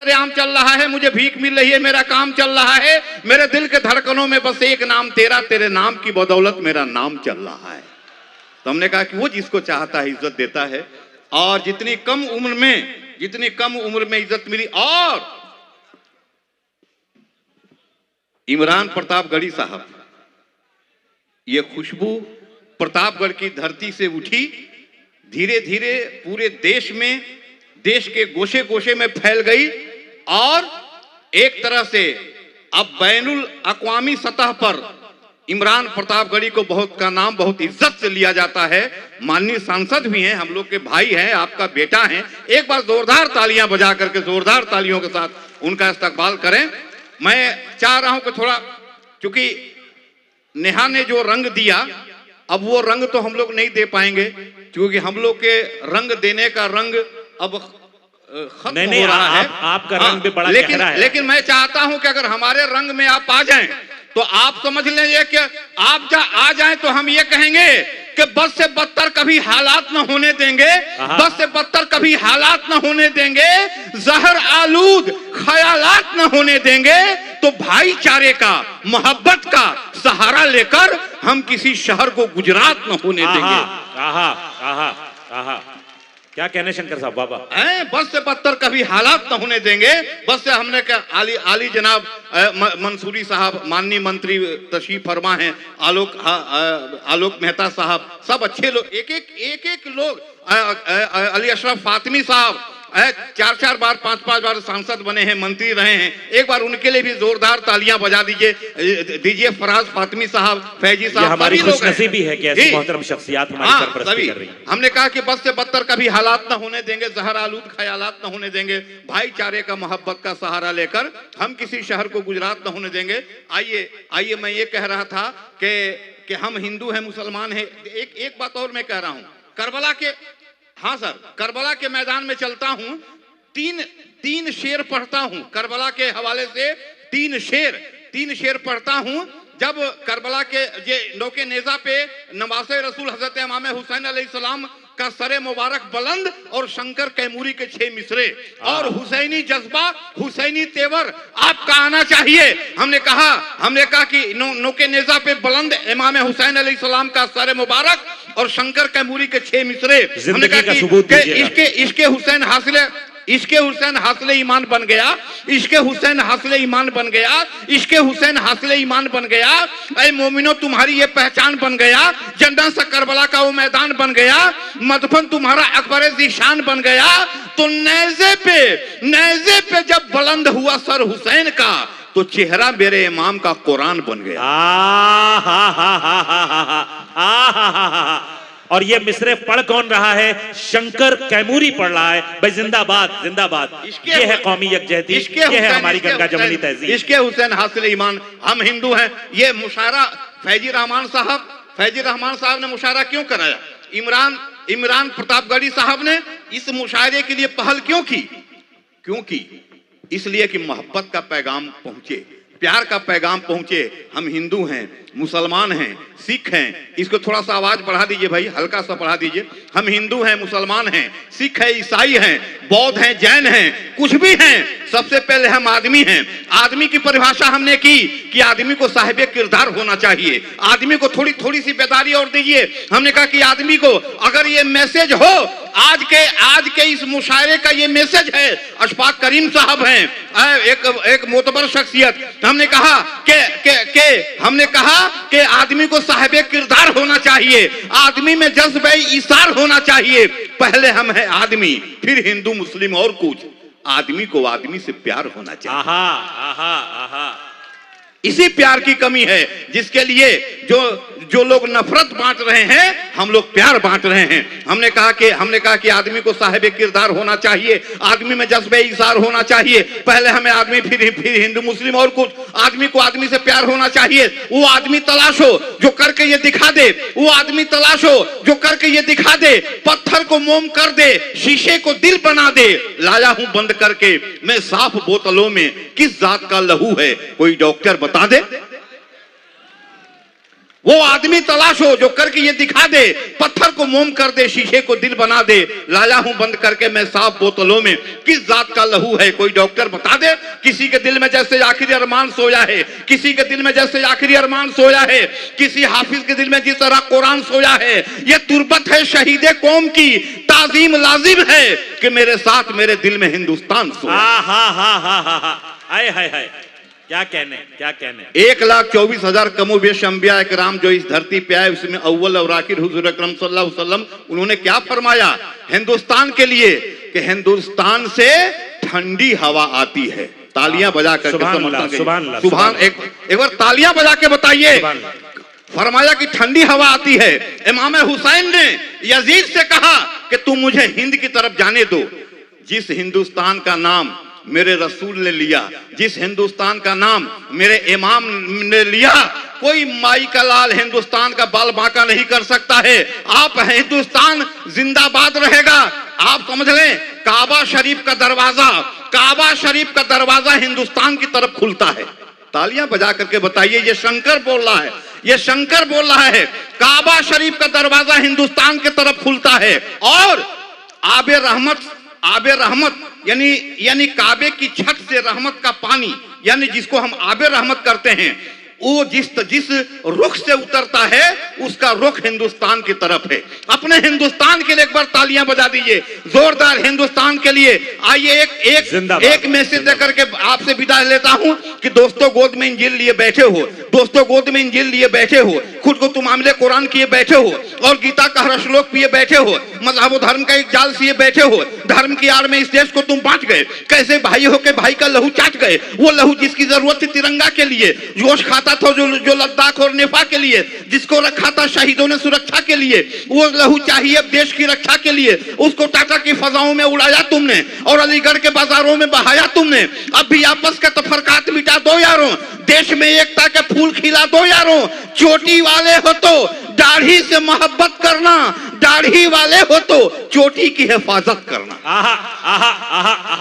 आम चल रहा है, मुझे भीख मिल रही है, मेरा काम चल रहा है, मेरे दिल के धड़कनों में बस एक नाम तेरा, तेरे नाम की बदौलत मेरा नाम चल रहा है। तो हमने कहा कि वो जिसको चाहता है इज्जत देता है, और जितनी कम उम्र में इज्जत मिली। और इमरान प्रतापगढ़ी साहब, ये खुशबू प्रतापगढ़ की धरती से उठी, धीरे धीरे पूरे देश में, देश के गोशे गोशे में फैल गई, और एक तरह से अब बैनुल अक़वामी सतह पर इमरान प्रतापगढ़ी को का नाम बहुत इज्जत से लिया जाता है। माननीय सांसद भी हैं, हम लोग के भाई हैं, आपका बेटा है। एक बार जोरदार तालियां बजा करके, जोरदार तालियों के साथ उनका इस्तकबाल करें। मैं चाह रहा हूं कि थोड़ा, क्योंकि नेहा ने जो रंग दिया, अब वो रंग तो हम लोग नहीं दे पाएंगे, क्योंकि हम लोग के रंग देने का रंग अब खत्म हो रहा है। आपका रंग भी बड़ा गहरा है। लेकिन मैं चाहता हूं कि अगर हमारे रंग में आप आ जाएं तो आप समझ लें कि आप आ जाएं तो हम ये कहेंगे कि बस से बदतर कभी हालात न होने देंगे, बस से बदतर कभी हालात न होने देंगे, जहर आलूद ख्यालात न होने देंगे। तो भाईचारे का, मोहब्बत का सहारा लेकर हम किसी शहर को गुजरात न होने देंगे। क्या कहने शंकर साहब बाबा? बस से बदतर कभी हालात न होने देंगे। बस से हमने कहा, आली जनाब मंसूरी साहब, माननीय मंत्री तशरीफ फरमा हैं, आलोक मेहता साहब, सब अच्छे लोग, एक लोग, अली अशरफ फातिमी साहब 4 बार 5 बार सांसद बने हैं, मंत्री रहे हैं। एक बार उनके लिए भी जोरदार तालियां बजा दीजिए। फराज फातिमी साहब, फैजी साहब, हमारी खुशनसीबी है कि ऐसी मोहतरम शख्सियत हमारी सरपरस्ती कर रही है। हमने कहा कि बस से बदतर कभी हालात न होने देंगे, जहर आलूद ख्यालात न होने देंगे, भाईचारे का, मोहब्बत का सहारा लेकर हम किसी शहर को गुजरात न होने देंगे। आइए मैं ये कह रहा था कि हम हिंदू हैं, मुसलमान हैं। एक बात और मैं कह रहा हूं, करबला के, हाँ सर, करबला के मैदान में चलता हूं, तीन शेर पढ़ता हूं, करबला के हवाले से तीन शेर पढ़ता हूं। जब करबला के नौके नेजा पे नवासे रसूल हजरत इमाम हुसैन अलैहिस्सलाम का सरे मुबारक बुलंद और शंकर कैमूरी के 6 मिसरे और हुसैनी जज्बा, हुसैनी तेवर आपका आना चाहिए। हमने कहा कि नौके नेजा पे बुलंद इमाम हुसैन अलैहिस्सलाम का सरे मुबारक और शंकर कैमूरी के 6 मिसरे, हमने कहा कि इश्के हुसैन हासिल ईमान बन गया, इश्के हुसैन हासिल ईमान बन गया, इश्के हुसैन हासिल ईमान बन गया। ऐ मोमिनो तुम्हारी ये पहचान बन गया, जन्नत सा करबला का वो मैदान बन गया, मदफन तुम्हारा अकबर ज़ीशान बन गया। तो नेज़े पे जब बुलंद हुआ सर हुसैन का, तो चेहरा मेरे इमाम का कुरान बन गया। और ये मिसरे पढ़ कौन रहा है? शंकर कैमूरी पढ़ रहा है। भाई जिंदाबाद जिंदाबाद, ये है कौमी यकजहती, ये है हमारी गंगा जमुनी तहजीब। इश्के हुसैन हासिल ईमान, हम हिंदू हैं। ये मुशायरा फैजी रहमान साहब ने मुशायरा क्यों कराया? इमरान प्रतापगढ़ी साहब ने इस मुशायरे के लिए पहल क्यों की? इसलिए कि मोहब्बत का पैगाम पहुंचे, प्यार का पैगाम पहुंचे। हम हिंदू हैं, मुसलमान हैं, सिख हैं। इसको थोड़ा सा आवाज बढ़ा दीजिए भाई, हल्का सा बढ़ा दीजिए। हम हिंदू हैं, मुसलमान हैं, सिख हैं, ईसाई हैं, बौद्ध हैं, जैन हैं, कुछ भी हैं, सबसे पहले हम आदमी हैं। आदमी की परिभाषा हमने की कि आदमी को साहिब किरदार होना चाहिए। आदमी को थोड़ी सी बेदारी और दीजिए। हमने कहा कि आदमी को अगर ये मैसेज हो, आज के इस मुशायरे का ये मैसेज है। अशफाक करीम साहब हैं, एक मोतबर शख्सियत। हमने कहा कि आदमी को साहिब किरदार होना चाहिए, आदमी में जज्बे इसार होना चाहिए। पहले हम है आदमी, फिर हिंदू मुस्लिम और कुछ। आदमी को आदमी से प्यार होना चाहिए। इसी प्यार की कमी है जिसके लिए जो लोग नफरत बांट रहे हैं, हम लोग प्यार बांट रहे हैं। हमने कहा कि आदमी को साहिब किरदार होना चाहिए, आदमी में जज्बे इज़हार होना चाहिए। पहले हमें आदमी, फिर हिंदू मुस्लिम और कुछ। आदमी को आदमी से प्यार होना चाहिए। वो आदमी तलाशो जो करके ये दिखा दे, वो आदमी तलाशो जो करके ये दिखा दे, पत्थर को मोम कर दे, शीशे को दिल बना दे। लाया हूं बंद करके मैं साफ बोतलों में, किस जात का लहू है कोई डॉक्टर बता दे। वो आदमी तलाश हो जो करके ये दिखा दे, पत्थर को मोम कर दे, शीशे को दिल बना दे। लाया हूं बंद करके मैं साफ बोतलों में, किस जात का लहू है कोई डॉक्टर बता दे। किसी के दिल में जैसे आखिरी अरमान सोया है, किसी के दिल में जैसे आखिरी अरमान सोया है, किसी हाफिज के दिल में जिस तरह कुरान सोया है। ये तुरबत है शहीदे कौम की, ताजीम लाजिम है कि मेरे साथ मेरे दिल में हिंदुस्तान सोया। हाय हाय हाय, क्या कहने, क्या कहने। 1,24,000 कमोबेश अंबिया इकराम जो इस धरती पे आए, उसमें अव्वल और आखिर हुजूर अकरम सल्लल्लाहु अलैहि वसल्लम, उन्होंने क्या फरमाया हिंदुस्तान के लिए कि हिंदुस्तान से ठंडी हवा आती है। तालियां बजा कर सुभान, एक बार तालियां बजा के बताइए। फरमाया कि ठंडी हवा आती है। इमाम हुसैन ने यजीद से कहा कि तुम मुझे हिंद की तरफ जाने दो। जिस हिंदुस्तान का नाम मेरे रसूल ने लिया, जिस हिंदुस्तान का नाम मेरे इमाम ने लिया, कोई माई का लाल हिंदुस्तान का बाल बांका नहीं कर सकता है। आप हिंदुस्तान जिंदाबाद रहेगा। आप समझ लें, काबा शरीफ का दरवाजा, काबा शरीफ का दरवाजा हिंदुस्तान की तरफ खुलता है। तालियां बजा करके बताइए, ये शंकर बोल रहा है, ये शंकर बोल रहा है। काबा शरीफ का दरवाजा हिंदुस्तान की तरफ खुलता है और आबे रहमत यानी काबे की छत से रहमत का पानी, यानी जिसको हम आबे रहमत करते हैं, वो जिस रुख से उतरता है उसका रुख हिंदुस्तान की तरफ है। अपने हिंदुस्तान के लिए एक बार तालियां बजा दीजिए जोरदार, हिंदुस्तान के लिए। आइए एक मैसेज देकर के आपसे विदा लेता हूं कि दोस्तों गोद में इंजील लिए बैठे हो, दोस्तों गोद में इंजील लिए बैठे हो, खुद को तुम आमले कुरान किए बैठे हो और गीता का हर श्लोक पिए बैठे हो, मजहब धर्म का एक जाल सिए बैठे हो। धर्म की आड़ में इस देश को तुम बांट गए। कैसे भाई हो के भाई का लहू चाट गए। वो लहू जिसकी जरूरत थी तिरंगा के लिए, जोश खाता था जो लद्दाख और नेफा के लिए, जिसको रखा था शहीदों ने सुरक्षा के लिए, वो लहू चाहिए अब देश की रक्षा के लिए। उसको टाटा की फजाओं में उड़ाया तुमने और अलीगढ़ के बाजारों में बहाया तुमने। अब भी आपस का तफरकात मिटा दो यारों, देश में एकता के फूल खिला दो यारों। चोटी वाले हो तो दाढ़ी से मोहब्बत करना, दाढ़ी वाले हो तो चोटी की हिफाजत करना। आहा आहा आहा आहा